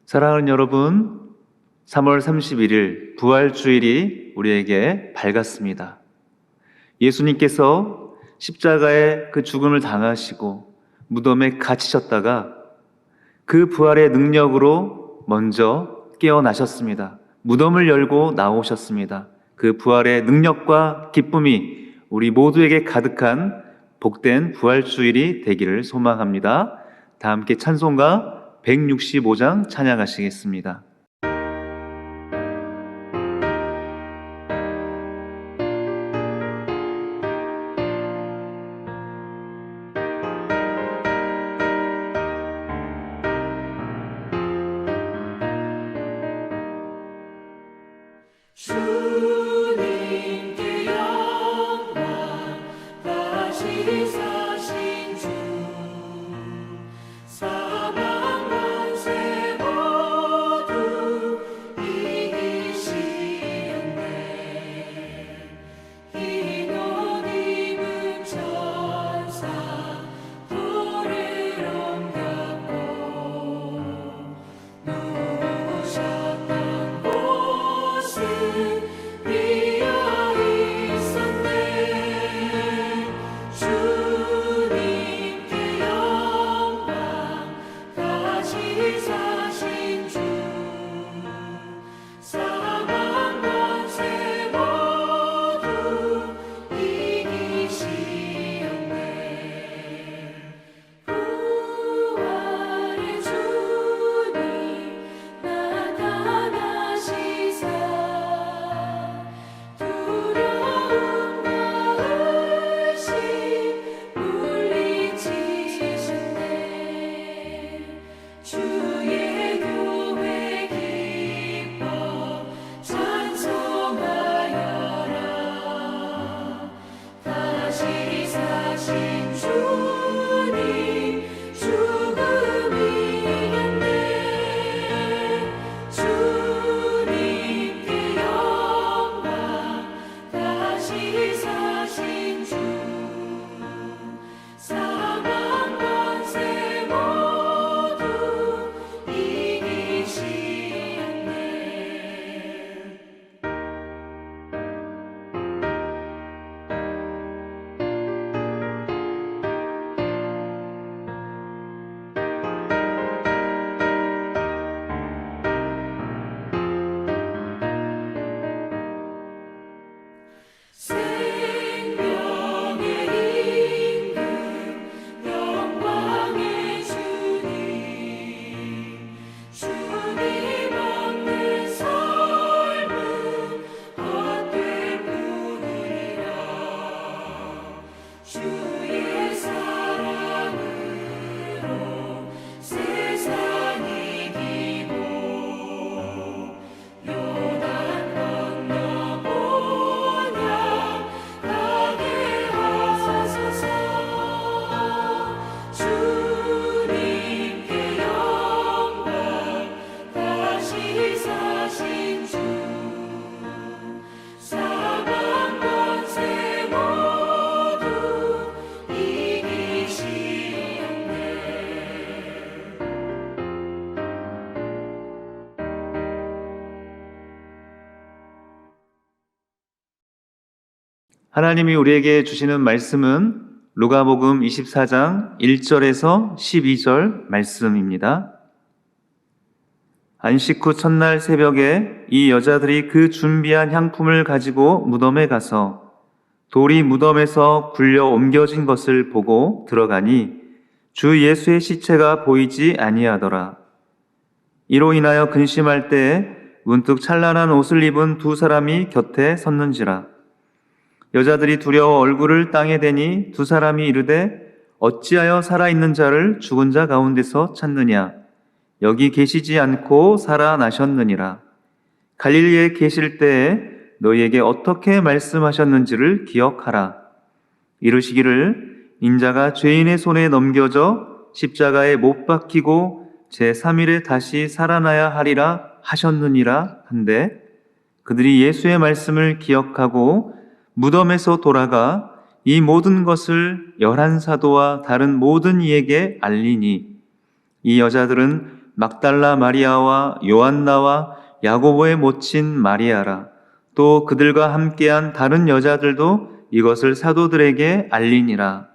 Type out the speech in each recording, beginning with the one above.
사랑하는 여러분, 3월 31일 부활주일이 우리에게 밝았습니다. 예수님께서 십자가에 그 죽음을 당하시고 무덤에 갇히셨다가 그 부활의 능력으로 먼저 깨어나셨습니다. 무덤을 열고 나오셨습니다. 그 부활의 능력과 기쁨이 우리 모두에게 가득한 복된 부활주일이 되기를 소망합니다. 다 함께 찬송가 165장 찬양하시겠습니다. 주님께 영광 다시 사신 주 사망 권세 모두 이기시었네. 흰 옷 입은 천사 돌을 옮겼고 누우셨던 곳은 비어 있었네. 주님께 영광 다시 사신 주 사망 권세 모두 이기시었네. 부활의 주님 나타나시사 두려움과 의심 물리치셨네. 주의 교회 기뻐 찬송하여라. 다시 사신 주님 죽음 이겼네. 주님께 영광 다시 사신 주 사망 권세 모두 이기시었네. 생명의 임금 영광의 주님 주님 없는 삶은 헛될 뿐이라. 주의 사랑으로 세상 이기고 요단 건너 본향 가게 하소서. 주님께 영광 다시 사신 주 사망 권세 모두 이기시었네. 하나님이 우리에게 주시는 말씀은 루가복음 24장 1절에서 12절 말씀입니다. 안식 후 첫날 새벽에 이 여자들이 그 준비한 향품을 가지고 무덤에 가서 돌이 무덤에서 굴려 옮겨진 것을 보고 들어가니 주 예수의 시체가 보이지 아니하더라. 이로 인하여 근심할 때에 문득 찬란한 옷을 입은 두 사람이 곁에 섰는지라. 여자들이 두려워 얼굴을 땅에 대니 두 사람이 이르되 어찌하여 살아있는 자를 죽은 자 가운데서 찾느냐? 여기 계시지 않고 살아나셨느니라. 갈릴리에 계실 때에 너희에게 어떻게 말씀하셨는지를 기억하라. 이르시기를 인자가 죄인의 손에 넘겨져 십자가에 못 박히고 제3일에 다시 살아나야 하리라 하셨느니라 한데 그들이 예수의 말씀을 기억하고 무덤에서 돌아가 이 모든 것을 11 사도와 다른 모든 이에게 알리니 이 여자들은 막달라 마리아와 요한나와 야고보의 모친 마리아라. 또 그들과 함께한 다른 여자들도 이것을 사도들에게 알리니라.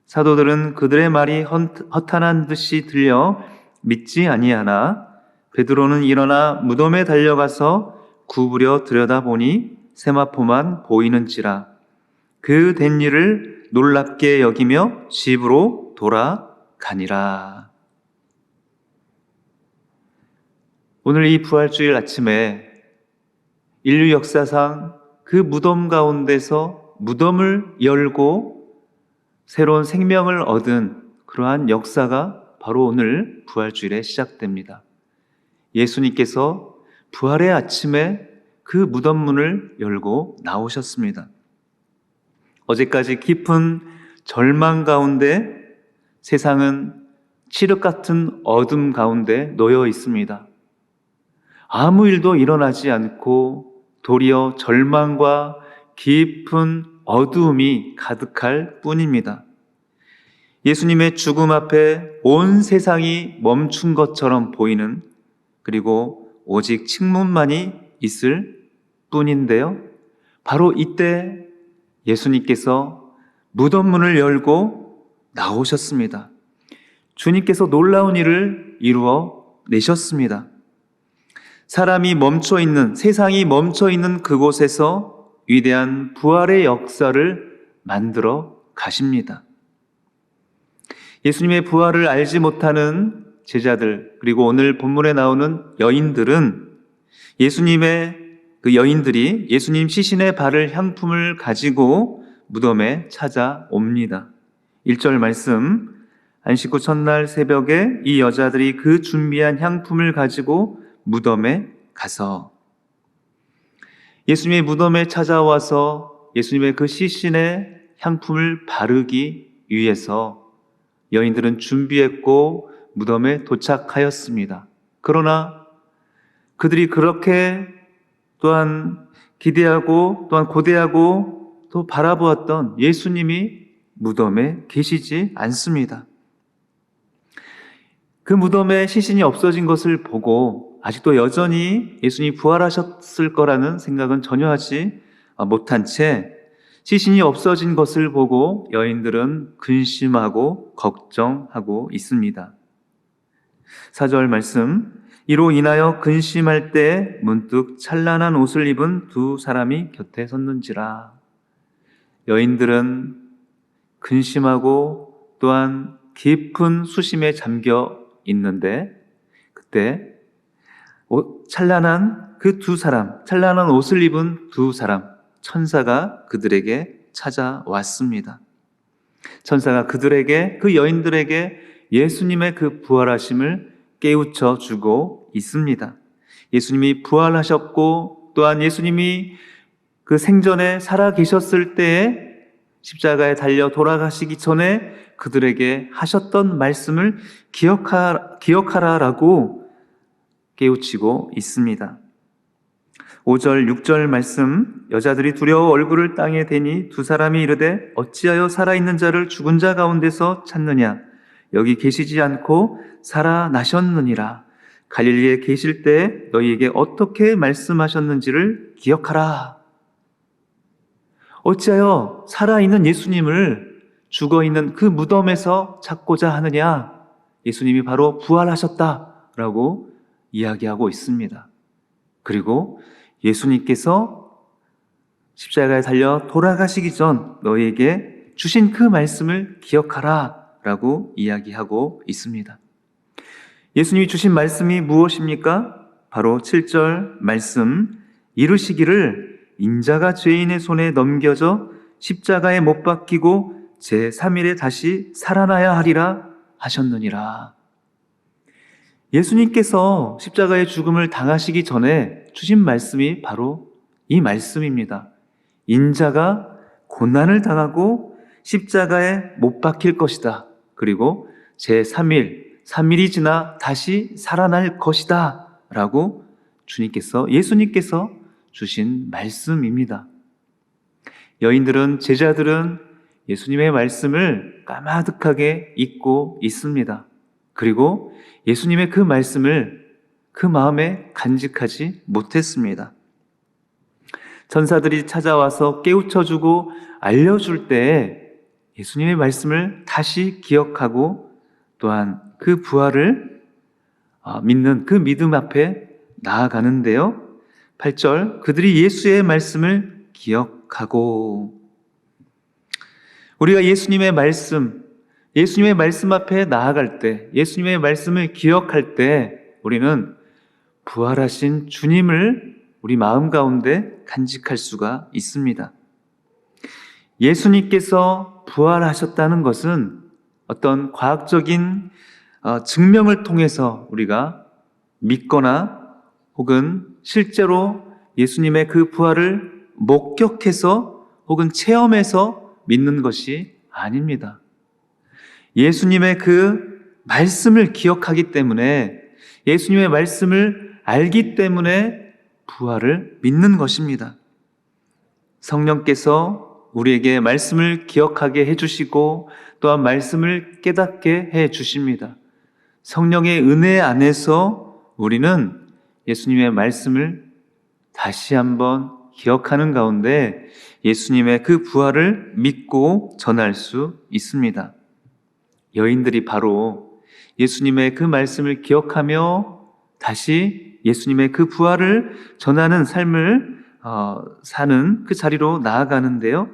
사도들은 그들의 말이 허탄한 듯이 들려 믿지 아니하나 베드로는 일어나 무덤에 달려가서 구부려 들여다보니 세마포만 보이는지라. 그 된 일을 놀랍게 여기며 집으로 돌아가니라. 오늘 이 부활주일 아침에 인류 역사상 그 무덤 가운데서 무덤을 열고 새로운 생명을 얻은 그러한 역사가 바로 오늘 부활주일에 시작됩니다. 예수님께서 부활의 아침에 그 무덤 문을 열고 나오셨습니다. 어제까지 깊은 절망 가운데 세상은 칠흑 같은 어둠 가운데 놓여 있습니다. 아무 일도 일어나지 않고 도리어 절망과 깊은 어두움이 가득할 뿐입니다. 예수님의 죽음 앞에 온 세상이 멈춘 것처럼 보이는, 그리고 오직 침문만이 있을 뿐인데요. 바로 이때 예수님께서 무덤 문을 열고 나오셨습니다. 주님께서 놀라운 일을 이루어 내셨습니다. 사람이 멈춰 있는, 세상이 멈춰 있는 그곳에서 위대한 부활의 역사를 만들어 가십니다. 예수님의 부활을 알지 못하는 제자들, 그리고 오늘 본문에 나오는 여인들은 그 여인들이 예수님 시신의 바를 향품을 가지고 무덤에 찾아옵니다. 1절 말씀, 안식 후 첫날 새벽에 이 여자들이 그 준비한 향품을 가지고 무덤에 가서, 예수님의 무덤에 찾아와서 예수님의 그 시신에 향품을 바르기 위해서 여인들은 준비했고 무덤에 도착하였습니다. 그러나 그들이 그렇게 또한 기대하고 또한 고대하고 또 바라보았던 예수님이 무덤에 계시지 않습니다. 그 무덤에 시신이 없어진 것을 보고 아직도 여전히 예수님이 부활하셨을 거라는 생각은 전혀 하지 못한 채 시신이 없어진 것을 보고 여인들은 근심하고 걱정하고 있습니다. 4절 말씀, 이로 인하여 근심할 때 문득 찬란한 옷을 입은 두 사람이 곁에 섰는지라. 여인들은 근심하고 또한 깊은 수심에 잠겨 있는데 그때 찬란한 옷을 입은 두 사람, 천사가 그들에게 찾아왔습니다. 천사가 그 여인들에게 예수님의 그 부활하심을 깨우쳐 주고 있습니다. 예수님이 부활하셨고 또한 예수님이 그 생전에 살아 계셨을 때에 십자가에 달려 돌아가시기 전에 그들에게 하셨던 말씀을 기억하라라고 깨우치고 있습니다. 5절, 6절 말씀, 여자들이 두려워 얼굴을 땅에 대니 두 사람이 이르되 어찌하여 살아있는 자를 죽은 자 가운데서 찾느냐? 여기 계시지 않고 살아나셨느니라. 갈릴리에 계실 때 너희에게 어떻게 말씀하셨는지를 기억하라. 어찌하여 살아있는 예수님을 죽어있는 그 무덤에서 찾고자 하느냐? 예수님이 바로 부활하셨다라고 이야기하고 있습니다. 그리고 예수님께서 십자가에 달려 돌아가시기 전 너희에게 주신 그 말씀을 기억하라 라고 이야기하고 있습니다. 예수님이 주신 말씀이 무엇입니까? 바로 7절 말씀, 이르시기를 인자가 죄인의 손에 넘겨져 십자가에 못 박히고 제3일에 다시 살아나야 하리라 하셨느니라. 예수님께서 십자가의 죽음을 당하시기 전에 주신 말씀이 바로 이 말씀입니다. 인자가 고난을 당하고 십자가에 못 박힐 것이다. 그리고 제3일이 지나 다시 살아날 것이다. 라고 예수님께서 주신 말씀입니다. 제자들은 예수님의 말씀을 까마득하게 잊고 있습니다. 그리고 예수님의 그 말씀을 그 마음에 간직하지 못했습니다. 천사들이 찾아와서 깨우쳐주고 알려줄 때 예수님의 말씀을 다시 기억하고 또한 그 부활을 믿는 그 믿음 앞에 나아가는데요. 8절, 그들이 예수의 말씀을 기억하고, 우리가 예수님의 말씀 앞에 나아갈 때, 예수님의 말씀을 기억할 때 우리는 부활하신 주님을 우리 마음 가운데 간직할 수가 있습니다. 예수님께서 부활하셨다는 것은 어떤 과학적인 증명을 통해서 우리가 믿거나 혹은 실제로 예수님의 그 부활을 목격해서 혹은 체험해서 믿는 것이 아닙니다. 예수님의 그 말씀을 기억하기 때문에, 예수님의 말씀을 알기 때문에 부활을 믿는 것입니다. 성령께서 우리에게 말씀을 기억하게 해주시고 또한 말씀을 깨닫게 해주십니다. 성령의 은혜 안에서 우리는 예수님의 말씀을 다시 한번 기억하는 가운데 예수님의 그 부활을 믿고 전할 수 있습니다. 여인들이 바로 예수님의 그 말씀을 기억하며 다시 예수님의 그 부활을 전하는 삶을 사는 그 자리로 나아가는데요.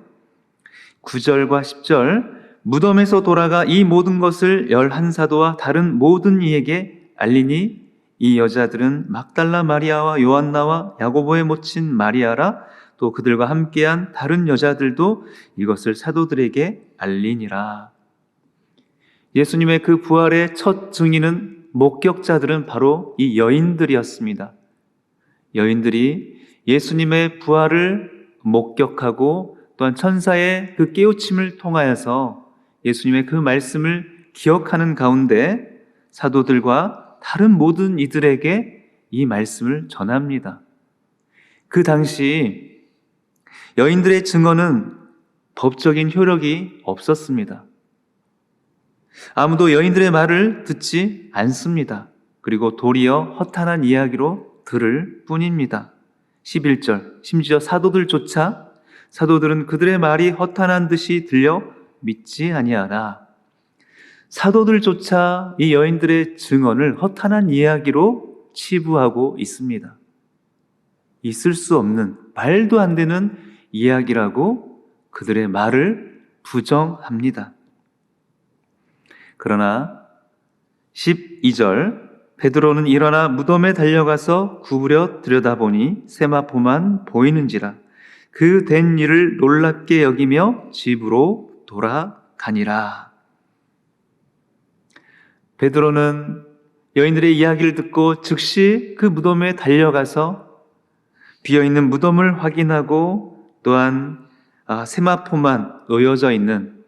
9절과 10절, 무덤에서 돌아가 이 모든 것을 11사도와 다른 모든 이에게 알리니 이 여자들은 막달라 마리아와 요한나와 야고보의 모친 마리아라, 또 그들과 함께한 다른 여자들도 이것을 사도들에게 알리니라. 예수님의 그 부활의 첫 증인은, 목격자들은 바로 이 여인들이었습니다. 여인들이 예수님의 부활을 목격하고 또한 천사의 그 깨우침을 통하여서 예수님의 그 말씀을 기억하는 가운데 사도들과 다른 모든 이들에게 이 말씀을 전합니다. 그 당시 여인들의 증언은 법적인 효력이 없었습니다. 아무도 여인들의 말을 듣지 않습니다. 그리고 도리어 허탄한 이야기로 들을 뿐입니다. 11절, 심지어 사도들은 그들의 말이 허탄한 듯이 들려 믿지 아니하라. 사도들조차 이 여인들의 증언을 허탄한 이야기로 치부하고 있습니다. 있을 수 없는, 말도 안 되는 이야기라고 그들의 말을 부정합니다. 그러나 12절, 베드로는 일어나 무덤에 달려가서 구부려 들여다보니 세마포만 보이는지라 그 된 일을 놀랍게 여기며 집으로 돌아가니라. 베드로는 여인들의 이야기를 듣고 즉시 그 무덤에 달려가서 비어있는 무덤을 확인하고 또한 세마포만 놓여져 있는,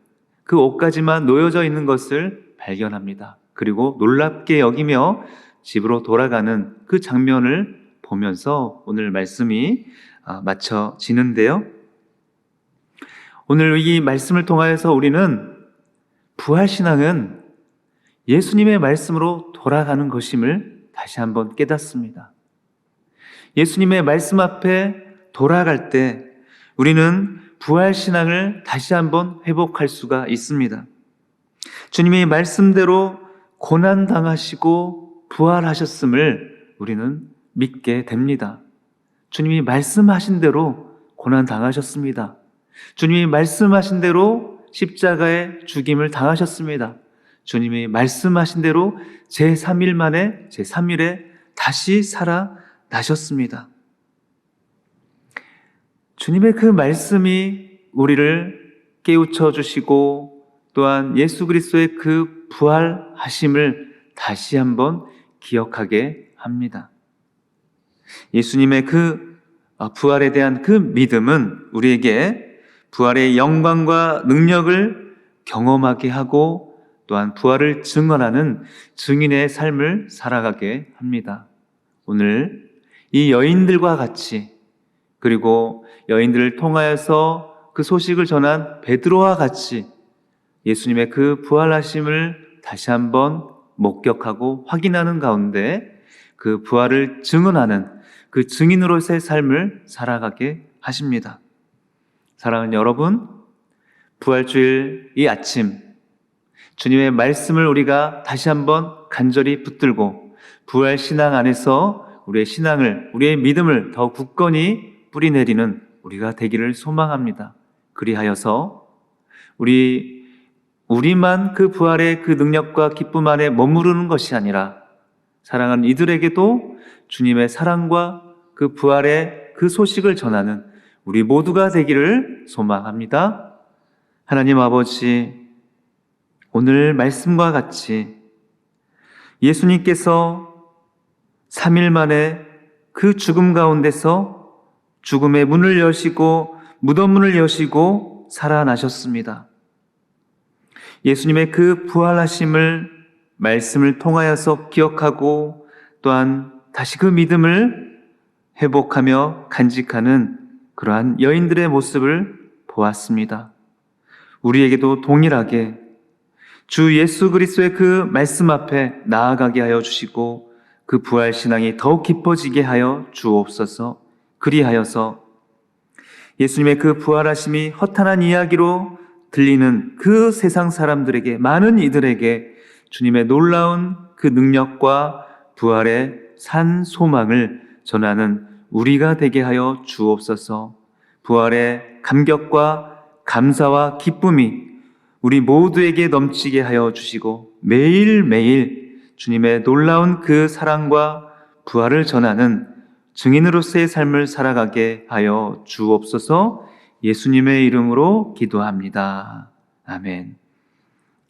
그 옷가지만 놓여져 있는 것을 발견합니다. 그리고 놀랍게 여기며 집으로 돌아가는 그 장면을 보면서 오늘 말씀이 마쳐지는데요. 오늘 이 말씀을 통하여서 우리는 부활신앙은 예수님의 말씀으로 돌아가는 것임을 다시 한번 깨닫습니다. 예수님의 말씀 앞에 돌아갈 때 우리는 부활신앙을 다시 한번 회복할 수가 있습니다. 주님의 말씀대로 고난당하시고 부활하셨음을 우리는 믿게 됩니다. 주님이 말씀하신 대로 고난당하셨습니다. 주님이 말씀하신 대로 십자가의 죽임을 당하셨습니다. 주님이 말씀하신 대로 제3일 만에 제3일에 다시 살아나셨습니다. 주님의 그 말씀이 우리를 깨우쳐 주시고 또한 예수 그리스도의 그 부활하심을 다시 한번 기억하게 합니다. 예수님의 그 부활에 대한 그 믿음은 우리에게 부활의 영광과 능력을 경험하게 하고 또한 부활을 증언하는 증인의 삶을 살아가게 합니다. 오늘 이 여인들과 같이, 그리고 여인들을 통하여서 그 소식을 전한 베드로와 같이 예수님의 그 부활하심을 다시 한번 목격하고 확인하는 가운데 그 부활을 증언하는 그 증인으로서의 삶을 살아가게 하십니다. 사랑하는 여러분, 부활주일 이 아침 주님의 말씀을 우리가 다시 한번 간절히 붙들고 부활 신앙 안에서 우리의 신앙을, 우리의 믿음을 더 굳건히 뿌리내리는 우리가 되기를 소망합니다. 그리하여서 우리만 그 부활의 그 능력과 기쁨 안에 머무르는 것이 아니라 사랑하는 이들에게도 주님의 사랑과 그 부활의 그 소식을 전하는 우리 모두가 되기를 소망합니다. 하나님 아버지, 오늘 말씀과 같이 예수님께서 3일 만에 그 죽음 가운데서 죽음의 문을 여시고 무덤 문을 여시고 살아나셨습니다. 예수님의 그 부활하심을 말씀을 통하여서 기억하고 또한 다시 그 믿음을 회복하며 간직하는 그러한 여인들의 모습을 보았습니다. 우리에게도 동일하게 주 예수 그리스도의 그 말씀 앞에 나아가게 하여 주시고 그 부활 신앙이 더욱 깊어지게 하여 주옵소서. 그리하여서 예수님의 그 부활하심이 허탄한 이야기로 들리는 그 세상 사람들에게, 많은 이들에게 주님의 놀라운 그 능력과 부활의 산 소망을 전하는 우리가 되게 하여 주옵소서. 부활의 감격과 감사와 기쁨이 우리 모두에게 넘치게 하여 주시고 매일매일 주님의 놀라운 그 사랑과 부활을 전하는 증인으로서의 삶을 살아가게 하여 주옵소서. 예수님의 이름으로 기도합니다. 아멘.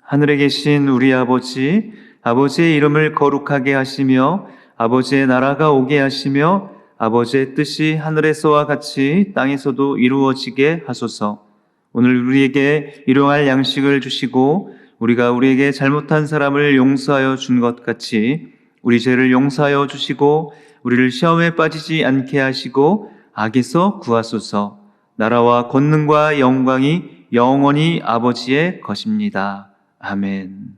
하늘에 계신 우리 아버지, 아버지의 이름을 거룩하게 하시며 아버지의 나라가 오게 하시며 아버지의 뜻이 하늘에서와 같이 땅에서도 이루어지게 하소서. 오늘 우리에게 일용할 양식을 주시고 우리가 우리에게 잘못한 사람을 용서하여 준 것 같이 우리 죄를 용서하여 주시고 우리를 시험에 빠지지 않게 하시고 악에서 구하소서. 나라와 권능과 영광이 영원히 아버지의 것입니다. 아멘.